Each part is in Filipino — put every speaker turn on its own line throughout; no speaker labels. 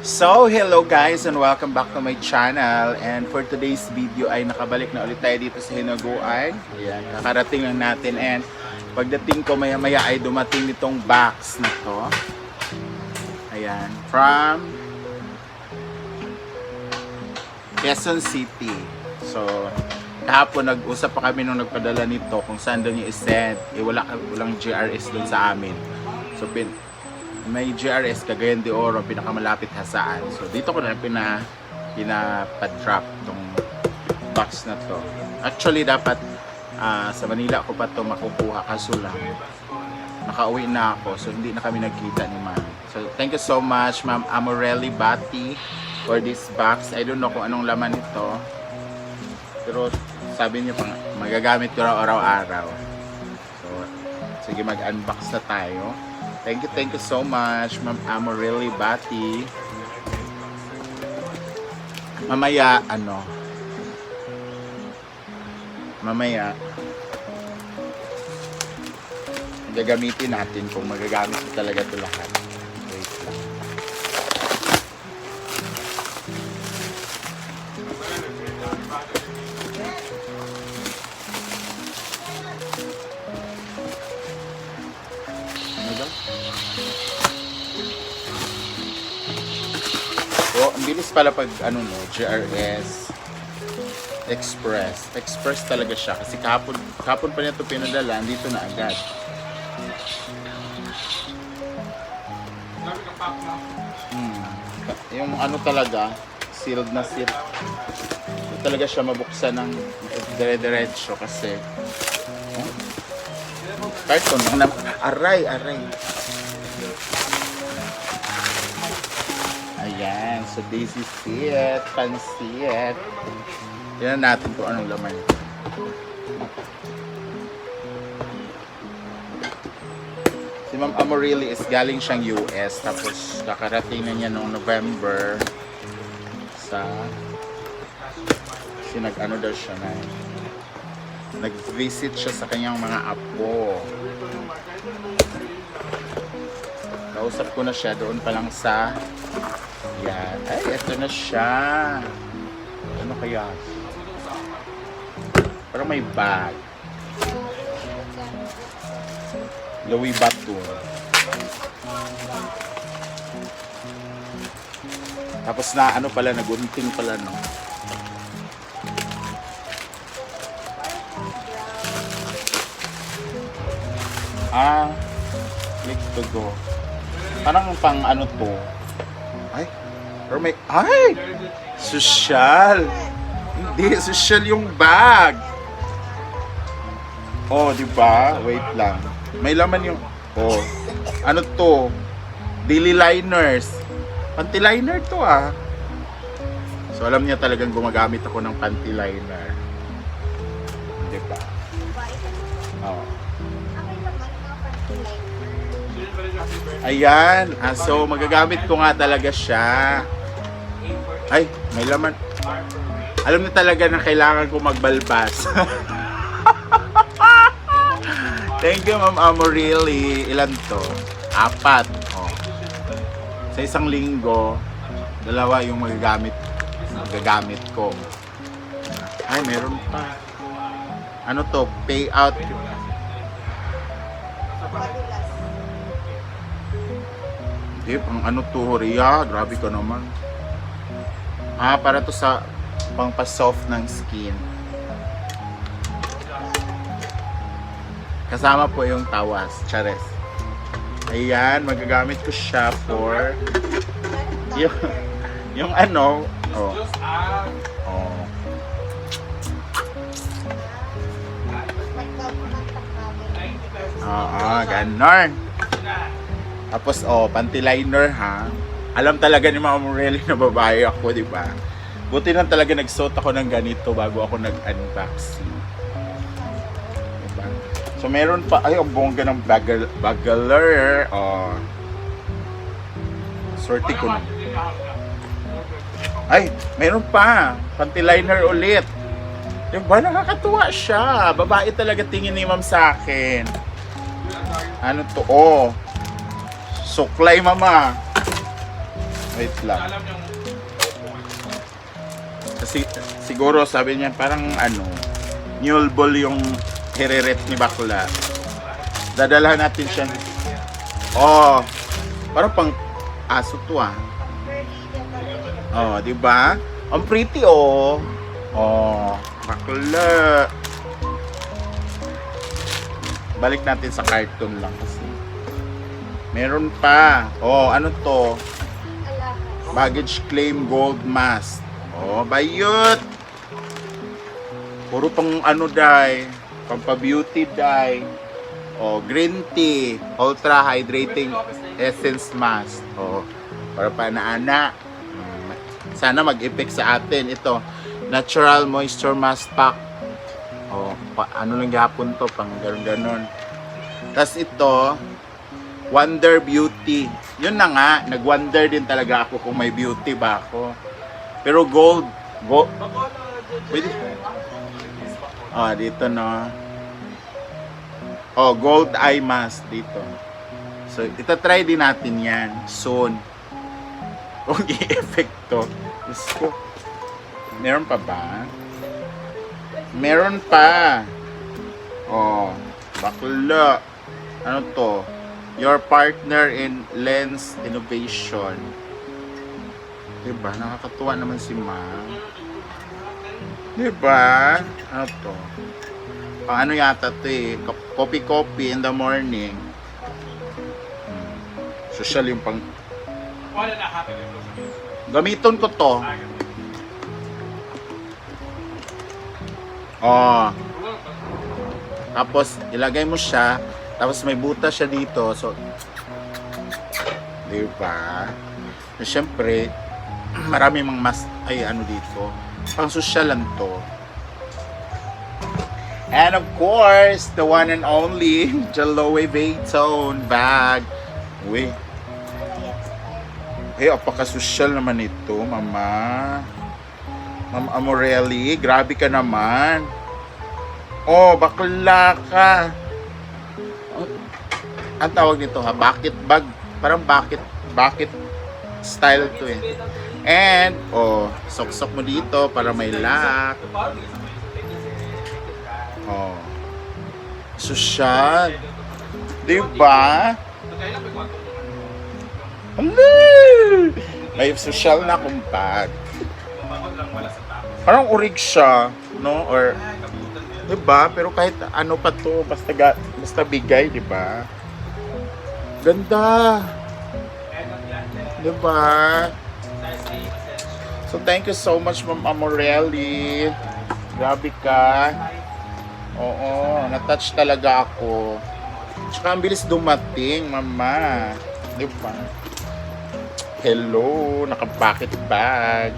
So, hello guys and welcome back to my channel. And for today's video ay nakabalik na ulit tayo dito sa Hinaguan. Ayan, kakarating lang natin and pagdating ko maya-maya ay dumating nitong box na to. Ayan, from Quezon City. So, kahapon nag-usap pa kami nung nagpadala nito kung saan daw niya i-send. Walang GRS dun sa amin. So, may GRS Cagayan de Oro, pinakamalapit hasaan. So dito ko na pinapadrop tong box na to. Actually dapat sa Manila ko pa to makukuha, kaso lang nakauwi na ako, so hindi na kami nagkita ni ma'am. So thank you so much Ma'am Amorelli Bati for this box. I don't know kung anong laman nito, pero sabi niya pang magagamit ko raw araw-araw. So sige, mag-unbox na tayo. Thank you so much, Ma'am Amorelli Bati. Mamaya, gagamitin natin kung magagamit talaga ito lahat. Wait lang. So, ang bilis pala pag GRS Express talaga siya kasi kahapon pa niya ito pinadala, dito na agad. Yung talaga sealed na seal. Hindi talaga siya mabuksan ng dire-diretso kasi carton na aray. Ayan, so this is it, pansit. Tignan natin kung anong laman ito. Si Ma'am Amorelli is galing siyang US, tapos kakarating na niya noong November kasi daw siya na nag-visit siya sa kanyang mga apo. Kausap ko na siya doon pa lang sa yan. Ay, ito na siya. Ano kaya? Parang may bag. Louis Vuitton. Tapos na pala, nagunting pala, no? Click to go. Parang pang to. Pero may, social. Hindi, social yung bag. Oh, di ba? Wait lang. May laman yung, ano to? Daily liners. Panty liner to So, alam niya talagang gumagamit ako ng panty liner. Di ba? Ayan. So, magagamit ko nga talaga siya. Ay, may laman. Alam niyo talaga na kailangan ko magbalbas. Thank you, Ma'am Amorelli. Ilan to? 4. Sa isang linggo, 2 yung magagamit ko. Ay, meron pa. Ano to? Payout. Ang to, Ria. Grabe ka naman. Para to sa pang-pa-soft ng skin. Kasama po yung tawas, chares. Ayan, magagamit ko siya for yung ganon. Tapos panty liner Alam talaga ni Ma'am Amorelli na babae ako, di ba? Buti lang talaga nagsuot ako ng ganito bago ako nag-unboxing. Diba? So meron pa, ang bongga ng bagler. Sorty ko na. Ay, meron pa. Panty liner ulit. Diba? Nakakatuwa siya. Babae talaga tingin ni Ma'am sa akin. Ano to? Suklay, mama. Wait lang. Kasi siguro sabi niya parang ano, mule ball yung hireret ni bakla. Dadalhan natin siya. Oh, parang pang aso to ah. Oh, di ba? Ang pretty oh. Oh, bakla. Balik natin sa cartoon lang kasi. Meron pa. Oh, ano to? Baggage claim gold mask. Oh, bayot. Puro pang ano dye. Pang pa-beauty dye. Oh, green tea. Ultra hydrating essence mask. Oh, para pa na-ana. Sana mag-effect sa atin. Ito, natural moisture mask pack. Oh, ano lang gahapon to, pang gano'n. Tapos ito, Wonder Beauty. Yun na nga, nag-wonder din talaga ako kung may beauty ba ako. Pero gold. Pwede. Oh, dito no. Oh, gold eye mask dito. So, itatry din natin yan soon. Kung i-effect to. Diyos ko. Meron pa ba? Meron pa. Oh, bakla. Ano to? Your partner in lens innovation. Diba? Nakakatuwa naman si Ma. Diba? Ano to? Pang ano yata to eh. Coffee in the morning. Social yung pang... Gamiton ko to. Oh. Tapos, ilagay mo siya. Tapos may butas siya dito. So, diba? So, syempre, marami mang mas, ay ano dito. Pang social lang to. And of course, the one and only Jaloe Vaytone bag. Uy. Hey, apaka-social naman ito, Mama. Ma'am Amorelli, grabe ka naman. Oh, bakla ka. Ang tawag nito ha, bucket bag. Parang bucket style to eh. And, oh, sok-sok mo dito para may lock. Oh. Social. Diba? Hello! May social na kumpag. Parang urig siya, no? Or, diba? Pero kahit ano pa to, basta bigay, diba? Ganda. Diba? So, thank you so much, Ma'am Amorelli. Grabe ka. Oo, na-touch talaga ako. Tsaka ang bilis dumating, Mama. Diba? Hello, naka-bucket bag.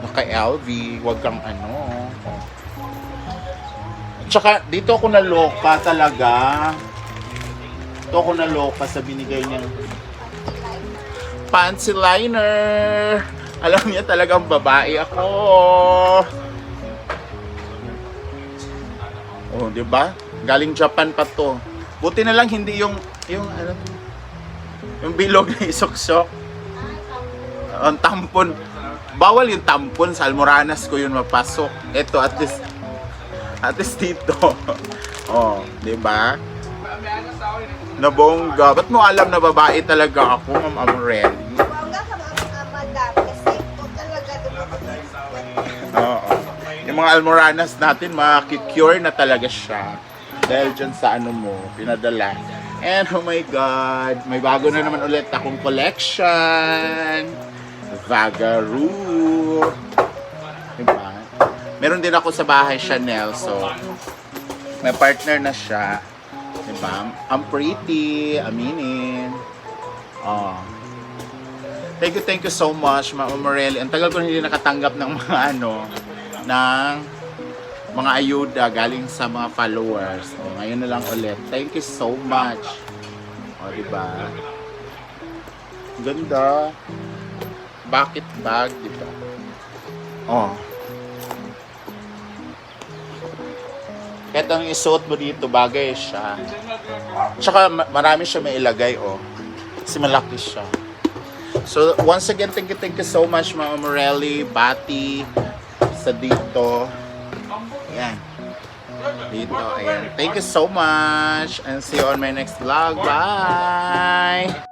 Naka-LV. Huwag kang ano. Tsaka, dito ako naloka talaga. Dito ako naloka sa binigay niya. Fancy liner. Alam niya talagang babae ako. Oh, 'di ba? Galing Japan pa 'to. Buti na lang hindi yung ano, yung bilog na isok-sok. Ang tampon. Bawal yung tampon sa Almoranas ko yun mapasok. Ito at least dito. Oh, 'di ba? Nabongga. Ba't mo alam na babae talaga ako, Ma'am Amorelli?
Bongga ka mga madam kasi ito talaga dumating.
Oo. Yung mga Almoranas natin, makikure na talaga siya. Dahil dyan sa ano mo, pinadala. And oh my God, may bago na naman ulit akong collection. Vagaroo. Diba? Meron din ako sa bahay Chanel, so may partner na siya. Diba? I'm pretty, aminin. Oh. Thank you so much, Ma'am Morelli. Ang tagal ko hindi nakatanggap ng mga ano, ng mga ayuda galing sa mga followers. O, ngayon na lang ulit. Thank you so much. O, diba? Ganda. Bucket bag, diba? O. Kahit ang isuot mo dito, bagay siya. Tsaka marami siya may ilagay, o. Kasi malaki siya. So, once again, thank you so much, Mama Morelli, Bati, sa dito. Ayan. Dito, ayan. Thank you so much. And see you on my next vlog. Bye!